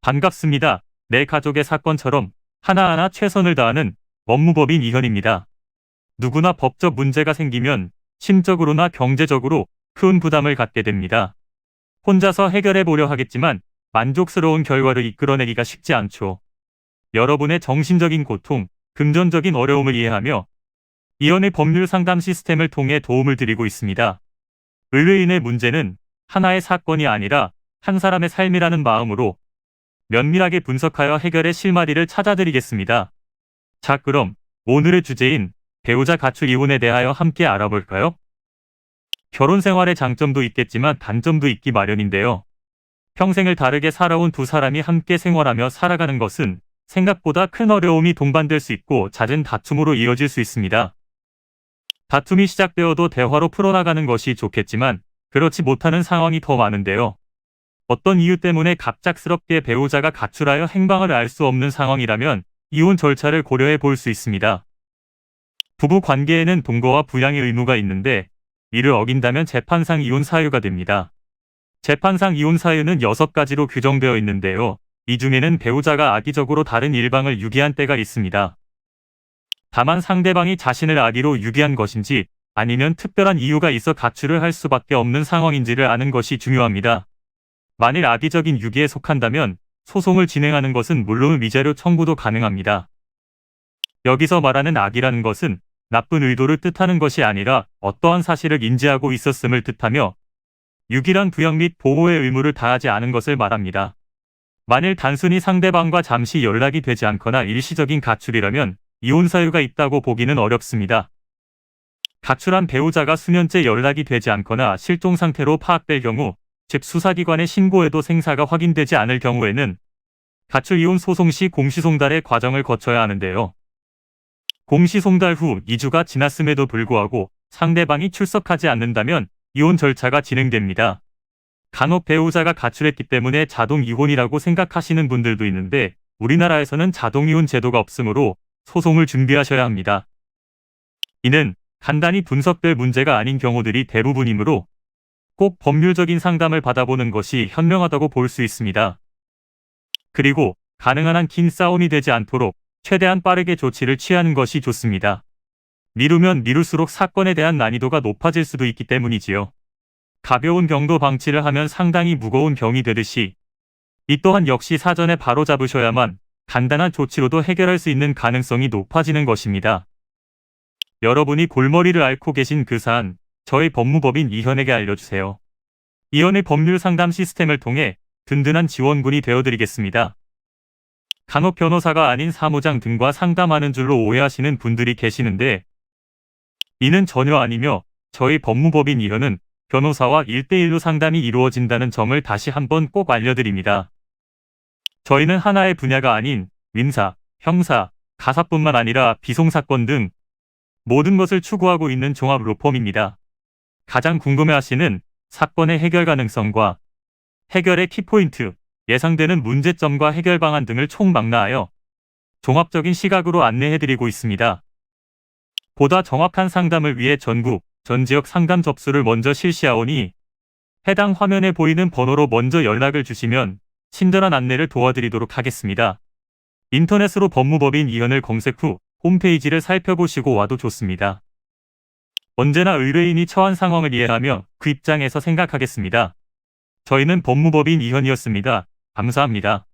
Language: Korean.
반갑습니다. 내 가족의 사건처럼 하나하나 최선을 다하는 법무법인 이현입니다. 누구나 법적 문제가 생기면 심적으로나 경제적으로 큰 부담을 갖게 됩니다. 혼자서 해결해 보려 하겠지만 만족스러운 결과를 이끌어내기가 쉽지 않죠. 여러분의 정신적인 고통, 금전적인 어려움을 이해하며 이현의 법률 상담 시스템을 통해 도움을 드리고 있습니다. 의뢰인의 문제는 하나의 사건이 아니라 한 사람의 삶이라는 마음으로 면밀하게 분석하여 해결의 실마리를 찾아드리겠습니다. 자, 그럼 오늘의 주제인 배우자 가출 이혼에 대하여 함께 알아볼까요? 결혼 생활의 장점도 있겠지만 단점도 있기 마련인데요. 평생을 다르게 살아온 두 사람이 함께 생활하며 살아가는 것은 생각보다 큰 어려움이 동반될 수 있고 잦은 다툼으로 이어질 수 있습니다. 다툼이 시작되어도 대화로 풀어나가는 것이 좋겠지만 그렇지 못하는 상황이 더 많은데요. 어떤 이유 때문에 갑작스럽게 배우자가 가출하여 행방을 알 수 없는 상황이라면 이혼 절차를 고려해 볼 수 있습니다. 부부 관계에는 동거와 부양의 의무가 있는데 이를 어긴다면 재판상 이혼 사유가 됩니다. 재판상 이혼 사유는 6가지로 규정되어 있는데요. 이 중에는 배우자가 악의적으로 다른 일방을 유기한 때가 있습니다. 다만 상대방이 자신을 악의로 유기한 것인지 아니면 특별한 이유가 있어 가출을 할 수밖에 없는 상황인지를 아는 것이 중요합니다. 만일 악의적인 유기에 속한다면 소송을 진행하는 것은 물론 위자료 청구도 가능합니다. 여기서 말하는 악의라는 것은 나쁜 의도를 뜻하는 것이 아니라 어떠한 사실을 인지하고 있었음을 뜻하며 유기란 부양 및 보호의 의무를 다하지 않은 것을 말합니다. 만일 단순히 상대방과 잠시 연락이 되지 않거나 일시적인 가출이라면 이혼 사유가 있다고 보기는 어렵습니다. 가출한 배우자가 수년째 연락이 되지 않거나 실종 상태로 파악될 경우, 즉 수사기관에 신고해도 생사가 확인되지 않을 경우에는 가출 이혼 소송 시 공시송달의 과정을 거쳐야 하는데요. 공시송달 후 2주가 지났음에도 불구하고 상대방이 출석하지 않는다면 이혼 절차가 진행됩니다. 간혹 배우자가 가출했기 때문에 자동 이혼이라고 생각하시는 분들도 있는데 우리나라에서는 자동 이혼 제도가 없으므로 소송을 준비하셔야 합니다. 이는 간단히 분석될 문제가 아닌 경우들이 대부분이므로 꼭 법률적인 상담을 받아보는 것이 현명하다고 볼 수 있습니다. 그리고 가능한 한 긴 싸움이 되지 않도록 최대한 빠르게 조치를 취하는 것이 좋습니다. 미루면 미룰수록 사건에 대한 난이도가 높아질 수도 있기 때문이지요. 가벼운 병도 방치를 하면 상당히 무거운 병이 되듯이 이 또한 역시 사전에 바로잡으셔야만 간단한 조치로도 해결할 수 있는 가능성이 높아지는 것입니다. 여러분이 골머리를 앓고 계신 그 사안, 저희 법무법인 이현에게 알려주세요. 이현의 법률 상담 시스템을 통해 든든한 지원군이 되어드리겠습니다. 간혹 변호사가 아닌 사무장 등과 상담하는 줄로 오해하시는 분들이 계시는데 이는 전혀 아니며 저희 법무법인 이현은 변호사와 1대1로 상담이 이루어진다는 점을 다시 한번 꼭 알려드립니다. 저희는 하나의 분야가 아닌 민사, 형사, 가사뿐만 아니라 비송사건 등 모든 것을 추구하고 있는 종합 로펌입니다. 가장 궁금해하시는 사건의 해결 가능성과 해결의 키포인트, 예상되는 문제점과 해결 방안 등을 총망라하여 종합적인 시각으로 안내해드리고 있습니다. 보다 정확한 상담을 위해 전국, 전 지역 상담 접수를 먼저 실시하오니 해당 화면에 보이는 번호로 먼저 연락을 주시면 친절한 안내를 도와드리도록 하겠습니다. 인터넷으로 법무법인 이현을 검색 후 홈페이지를 살펴보시고 와도 좋습니다. 언제나 의뢰인이 처한 상황을 이해하며 그 입장에서 생각하겠습니다. 저희는 법무법인 이현이었습니다. 감사합니다.